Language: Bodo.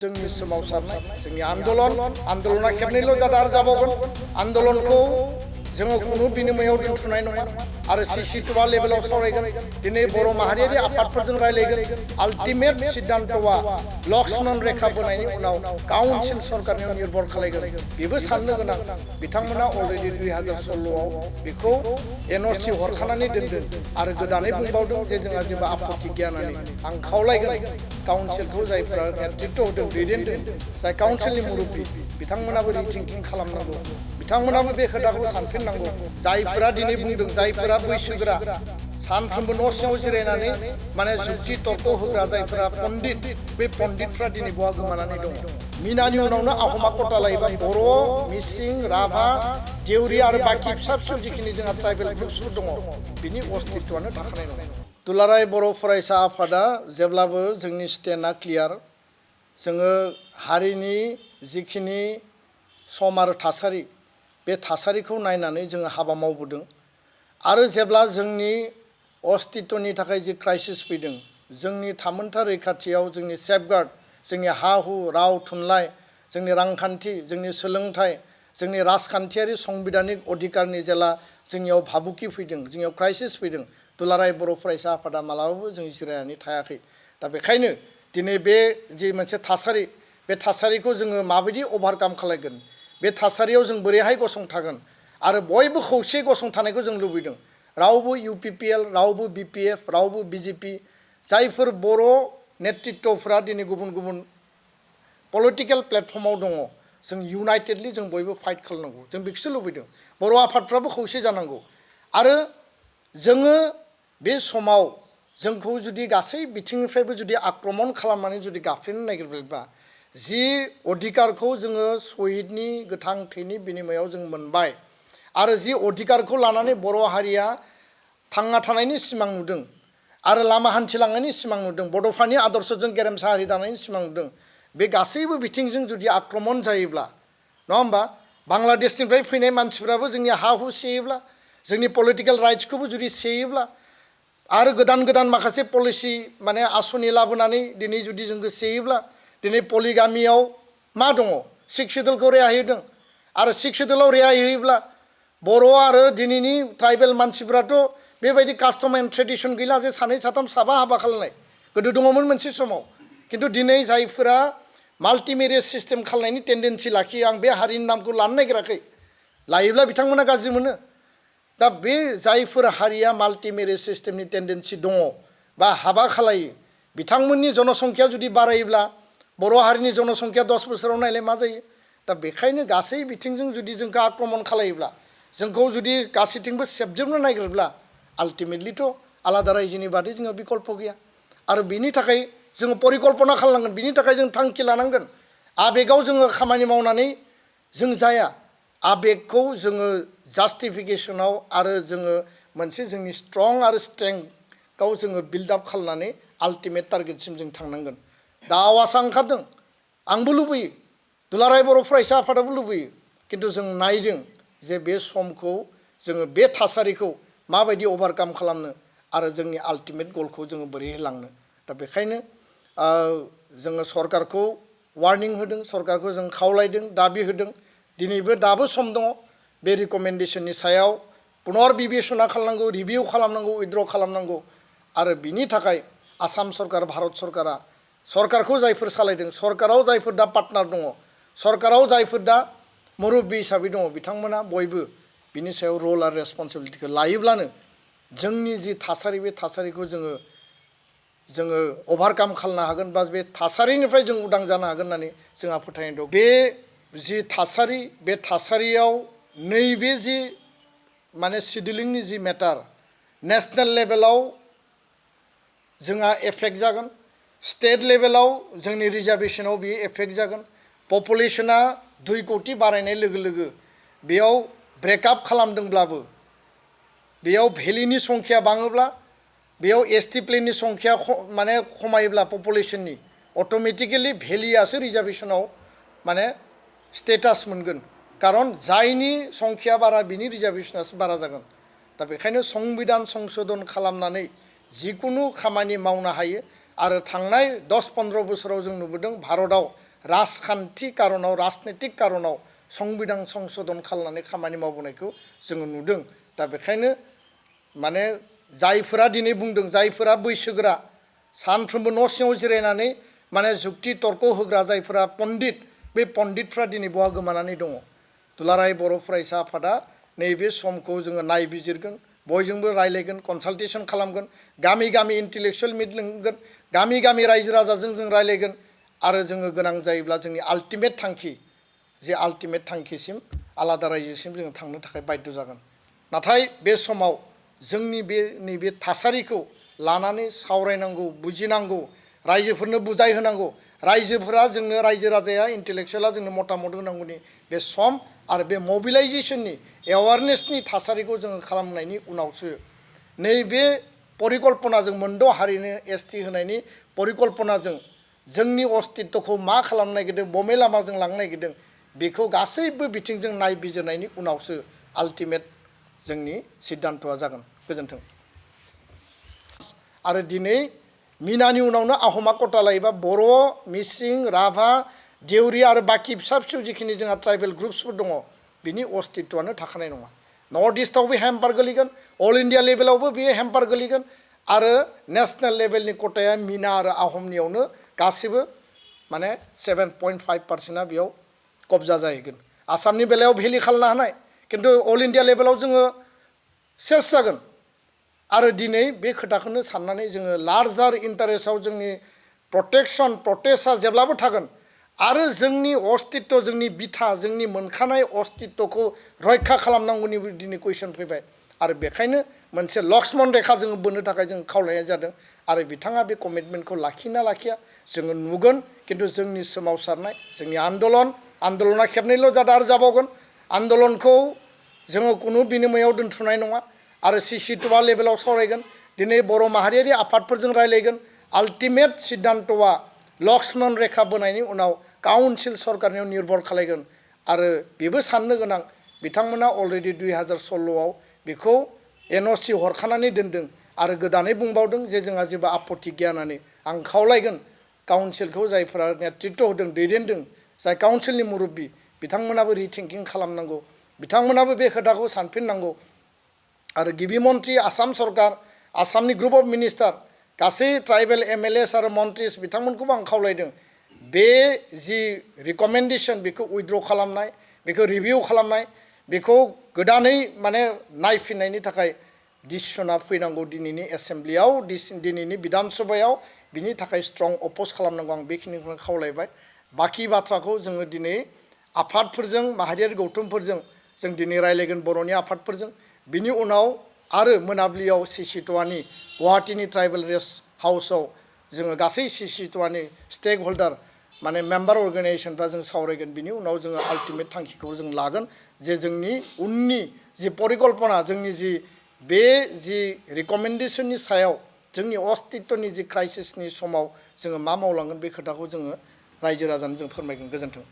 जोंनि सोमावसारनाय जोंनि आन्दोलना खेबनैल' जादों आरो जाबावगोन आन्दोलनखौ जोङो खुनु बिनिमयाव दोनथ'नाय नङा आरो सिसिटुवा लेभेलाव सावरायगोन दिनै बर' माहारियारि आफादफोरजों रायलायगोन आल्टिमेट सिद्धान्तआ लक्ष्मण रेखा बोनायनि उनाव काउन्सिल सरकारनियाव निर्भर खालायगोन बेबो साननो गोनां बिथांमोना अलरेडि 2016आव बेखौ एनअसि हरखानानै दोनदों आरो गोदानै बुंबावदों जे जोंहा जेबो आपत्ति गैया होननानै आं खावलायगोन काउन्सिलखौ जायफोरा नेतृत्व होदों दैदेनदों जाय काउन्सिलनि मुरब्बि बिथांमोनाबो रिथिंकिं खालामनांगौ बिथांमोनाबो बे खोथाखौ सानफिननांगौ जायफोरा दिनै बुंदों जायफोरा बैसोगोरा सानफ्रोमबो न' सिङाव जिरायनानै माने जुक्ति तर्क होग्रा जायफोरा पण्डित बे पण्डितफ्रा दिनै बहा गोमानानै दङ मिनानि उनावनो आहमा कटा लायोबा बर' मिसिं राभा देउरि आरो बाखि फिसा फिसौ जिखिनि जोंहा ट्राइबेल ग्रुप्सफोर दङ बिनि अस्तित्वआनो थाखानाय नङा दुलाराय बर' फरायसा आफादा जेब्लाबो जोंनि स्टेन्डआ क्लियार जोङो हारिनि जिखिनि सम आरो थासारि बे थासारिखौ नायनानै जोङो हाबा मावबोदों आरो जेब्ला जोंनि अस्तित्वनि थाखाय जि क्राइसिस फैदों जोंनि थामोनथा रैखाथियाव जोंनि सेफगार्ड जोंनि हा हु राव थुनलाइ जोंनि रांखान्थि जोंनि सोलोंथाइ जोंनि राजखान्थियारि संबिधानिक अधिकारनि जेला जोंनियाव भाबुकि फैदों जोंनियाव क्राइसिस फैदों दुलाराय बर' फरायसा आफादा मालाबाबो जों जिरायनानै थायाखै दा बेखायनो दिनै बे जि मोनसे थासारि बे थासारिखौ जोङो माबायदि अभारकाम खालायगोन बे थासारियाव जों बोरैहाय गसंथागोन आरो बयबो खौसे गसंथानायखौ जों लुबैदों रावबो इउपिपिएल रावबो बिपिएफ रावबो बिजेपि जायफोर बर' नेतृत्वफ्रा दिनै गुबुन गुबुन पलिटिकेल प्लेटफर्माव दङ जों इउनाइटेडलि जों बयबो फाइट खालामनांगौ जों बेखौसो लुबैदों बर' आफादफ्राबो खौसे जानांगौ आरो जोङो बे समाव जोंखौ जुदि गासै बिथिंनिफ्रायबो जुदि आक्रमण खालामनानै जुदि गाफ्लेनो नागिरबायबा जि अधिकारखौ जोङो शहीदनि गोथां थैनि बिनिमयाव जों मोनबाय आरो जि अधिकारखौ लानानै बर' हारिया थांना थानायनि सिमां नुदों आरो लामा हान्थिलांनायनि सिमां नुदों बड'फानि आदर्शजों गेरेमसा हारि दानायनि सिमां नुदों बे गासैबो बिथिंजों जुदि आक्रमण जायोब्ला नङा होमबा बांलादेशनिफ्राय फैनाय मानसिफ्राबो जोंनि हा हु सेयोब्ला जोंनि पलिटिकेल राइट्सखौबो जुदि सेयोब्ला आरो गोदान गोदान माखासे पलिसि माने आसनि लाबोनानै दिनै जुदि जोंखौ सेयोब्ला दिनै पलिगामियाव मा दङ सिक्स सिडुलखौ रेहाय होदों आरो सिक्स सिडुलाव रेहाय होयोब्ला बर' आरो दिनैनि ट्राइबेल मानसिफ्राथ' बेबायदि कास्टम एन्ड ट्रेडिसन गैला जे सानै साथाम साबा हाबा खालामनाय गोदो दङमोन मोनसे समाव खिन्थु दिनै जायफोरा माल्टि मेरिज सिस्टेम खालामनायनि टेन्डेन्सि लाखियो आं बे हारिनि नामखौ लानो नागिराखै लायोब्ला बिथांमोना गाज्रि मोनो दा बे जायफोर हारिया माल्टि मेरिज सिस्टेमनि टेन्डेन्सि दङ बा हाबा खालायो बिथांमोननि जनसंख्या जुदि बारायोब्ला बर' हारिनि जनसंख्या 10 बोसोराव नायलाय मा जायो दा बेखायनो गासै बिथिंजों जुदि जोंखौ आक्रमण खालायोब्ला जोंखौ जुदि गासैथिंबो सेबजोबनो नागिरोब्ला आल्टिमेटलिथ' आलादा रायजोनि बादै जोङो बिकल्प गैया आरो बिनि थाखाय जोङो परिकल्पना खालामनांगोन बिनि थाखाय जों थांखि लानांगोन आबेगाव जोङो खामानि मावनानै जों जाया आबेगखौ जोङो जास्टिफिकेसनाव आरो जोङो मोनसे जोंनि स्ट्रं आरो स्ट्रेंथआव जोङो बिल्ड आप खालामनानै आल्टिमेट टारगेटसिम जों थांनांगोन दा आवासा ओंखारदों आंबो लुबैयो दुलाराय बर' फरायसा आफादाबो लुबैयो खिन्थु जों नायदों जे बे समखौ जोङो बे थासारिखौ माबायदि अभारकाम खालामनो आरो जोंनि आल्टिमेट गलखौ जोङो बोरैहाय लांनो दा बेखायनो जोङो सरकारखौ वार्निं होदों सरकारखौ जों खावलायदों दाबि होदों दिनैबो दाबो सम दङ बे रिकमेन्डेसननि सायाव पुनर बिबेसना खालामनांगौ रिभिउ खालामनांगौ उइथड्र खालामनांगौ आरो बिनि थाखाय आसाम सरकार भारत सरकारा सरकारखौ जायफोर सालायदों सरकाराव जायफोर दा पार्टनार दङ सरकाराव जायफोर दा मुरब्बि हिसाबै दङ बिथांमोना बयबो बिनि सायाव रल आरो रेसपन्सिबिलिटिखौ लायोब्लानो जोंनि जि थासारि बे थासारिखौ जोङो अभारकाम खालामनो हागोन बा बे थासारिनिफ्राय जों उदां जानो हागोन होननानै जोंहा फोथायनाय दं बे जि थासारि बे थासारियाव नैबे जि माने सिडुलिंनि जि मेटार नेसनेल लेभेलाव जोंहा एफेक्ट जागोन स्टेट लेभेलाव जोंनि रिजार्भेसनाव बियो एफेक्ट जागोन पपुलेसना 2 कोटि बारायनाय लोगो लोगो बेयाव ब्रेकआप खालामदोंब्लाबो बेयाव भेलिनि संख्या बाङोब्ला बेयाव एसटि प्लेननि संख्या माने खमायोब्ला पपुलेसननि अट'मेटिकेलि भेलियासो रिजार्भेसनाव माने स्टेटास मोनगोन कारन जायनि संख्या बारा बिनि रिजार्भेसनासो बारा जागोन दा बेखायनो संबिधान संशोधन खालामनानै जिकुनु खामानि मावनो हायो आरो थांनाय 10-15 बोसोराव जों नुबोदों भारतआव राजखान्थि कारनाव राजनीतिक कारनाव संबिधान संशोधन खालामनानै खामानि मावबोनायखौ जोङो नुदों दा बेखायनो माने जायफोरा दिनै बुंदों जायफोरा बैसोगोरा सानफ्रोमबो न' सिङाव जिरायनानै माने जुक्ति तर्क होग्रा जायफोरा पण्डित बे पण्डितफ्रा दिनै बहा गोमानानै दङ दुलाराय बर' फरायसा आफादा नैबे समखौ जोङो नायबिजिरगोन बयजोंबो रायलायगोन कनसाल्टेसन खालामगोन गामि गामि इन्टेलेक्चुवेल मिट लिंगोन गामि गामि रायजो राजाजों जों रायलायगोन आरो जोङो गोनां जायोब्ला जोंनि आल्टिमेट थांखि जे आल्टिमेट थांखिसिम आलादा रायजोसिम जोङो थांनो थाखाय बाध्य जागोन नाथाय बे समाव जोंनि बे नैबे थासारिखौ लानानै सावरायनांगौ बुजिनांगौ रायजोफोरनो बुजाय होनांगौ रायजोफोरा जोंनो रायजो राजाया इन्टेलेक्चुवेला जोंनो मतामत होनांगौनि बे सम आरो बे मबिलाइजेसननि एवारनेसनि थासारिखौ जोङो खालामनायनि उनावसो नैबे परिकल्पनाजों मोनद' हारिनो एसटि होनायनि परिकल्पनाजों जोंनि अस्तित्वखौ मा खालामनो नागिरदों बबे लामाजों लांनो नागिरदों बेखौ गासैबो बिथिंजों नायबिजिरनायनि उनावसो आल्टिमेट जोंनि सिद्धान्तआ जागोन गोजोन्थों आरो दिनै मिनानि उनावनो आहमा कटा लायोबा बर' मिसिं राभा देउरि आरो बाखि फिसा फिसौ जिखिनि जोंहा ट्राइबेल ग्रुप्सफोर दङ बिनि अस्तित्वआनो थाखानाय नङा नर्थ इस्टआवबो हेम्पार गोलैगोन अल इन्डिया लेभेलावबो बेयो हेम्पार गोलैगोन आरो नेसनेल लेभेलनि कटाया मिना आरो आहमनियावनो गासिबो माने 7.5%आ बेयाव कब्जा जाहैगोन आसामनि बेलायाव भेलि खालामनो हानाय किन्तु अल इन्डिया लेभेलाव जोङो सेस जागोन आरो दिनै बे खोथाखौनो साननानै जोङो लार्जार इन्टारेस्टआव जोंनि प्रटेक्शन प्रटेस्टआ जेब्लाबो थागोन आरो जोंनि अस्तित्व जोंनि बिथा जोंनि मोनखानाय अस्तित्वखौ रैखा खालामनांगौनि दिनै कुइसन फैबाय आरो बेखायनो मोनसे लक्ष्मण रेखा जोङो बोनो थाखाय जों खावलायनाय जादों आरो बिथाङा बे कमिटमेन्टखौ लाखिना लाखिया जोङो नुगोन किन्तु जोंनि सोमावसारनाय जोंनि आन्दलना खेबनैल' जादों आरो जाबावगोन आन्दलनखौ जोङो कुनु बिनिमयाव दोनथ'नाय नङा आरो सिसिटुवा लेभेलाव सावरायगोन दिनै बर' माहारियारि आफादफोरजों रायलायगोन आल्टिमेट सिद्धान्तआ लक्ष्मण रेखा बोनायनि उनाव काउन्सिल सरकारनियाव निर्भर खालायगोन आरो बेबो साननो गोनां बिथांमोना अलरेडि 2016आव बेखौ एनअसि हरखानानै दोनदों आरो गोदानै बुंबावदों जे जोंहा जेबो आपत्ति गैया होननानै आं खावलायगोन काउन्सिलखौ जायफोरा नेतृत्व होदों दैदेनदों जाय काउन्सिलनि मुरब्बि बिथांमोनाबो रिथिंकिं खालामनांगौ बिथांमोनाबो बे खोथाखौ सानफिननांगौ आरो गिबि मन्त्रि आसाम सरकार आसामनि ग्रुप अफ मिनिस्टार गासै ट्राइबेल एमएलएस आरो मन्त्रिस बिथांमोनखौबो आं खावलायदों बे जि रिकमेन्डेसन बेखौ उइथड्र खालामनाय बेखौ रिभिउ खालामनाय बेखौ गोदानै माने नायफिननायनि थाखाय डिसिसना फैनांगौ दिनैनि एसेम्ब्लियाव दिनैनि बिधान सभायाव बिनि थाखाय स्ट्रं अपोज खालामनांगौ आं बेखिनिखौनो खावलायबाय बाखि बाथ्राखौ जोङो दिनै आफादफोरजों माहारियारि गौथुमफोरजों जों दिनै रायलायगोन बर'नि आफादफोरजों बिनि उनाव आरो मोनाबिलियाव सिसिटुवानि गुवाहाटीनि ट्राइबेल रेस्ट हाउसआव जोङो गासै सिसिटुवानि स्टेक हल्डार माने मेम्बार अर्गेनाइजेसनफ्रा जों सावरायगोन बिनि उनाव जोङो आल्टिमेट थांखिखौ जों लागोन जे जोंनि उननि जि परिकल्पना जोंनि जि बे जि रिकमेन्डेसननि सायाव जोंनि अस्तित्वनि जि क्राइसिसनि समाव जोङो मा मावलांगोन बे खोथाखौ जोङो रायजो राजानो जों फोरमायगोन गोजोन्थों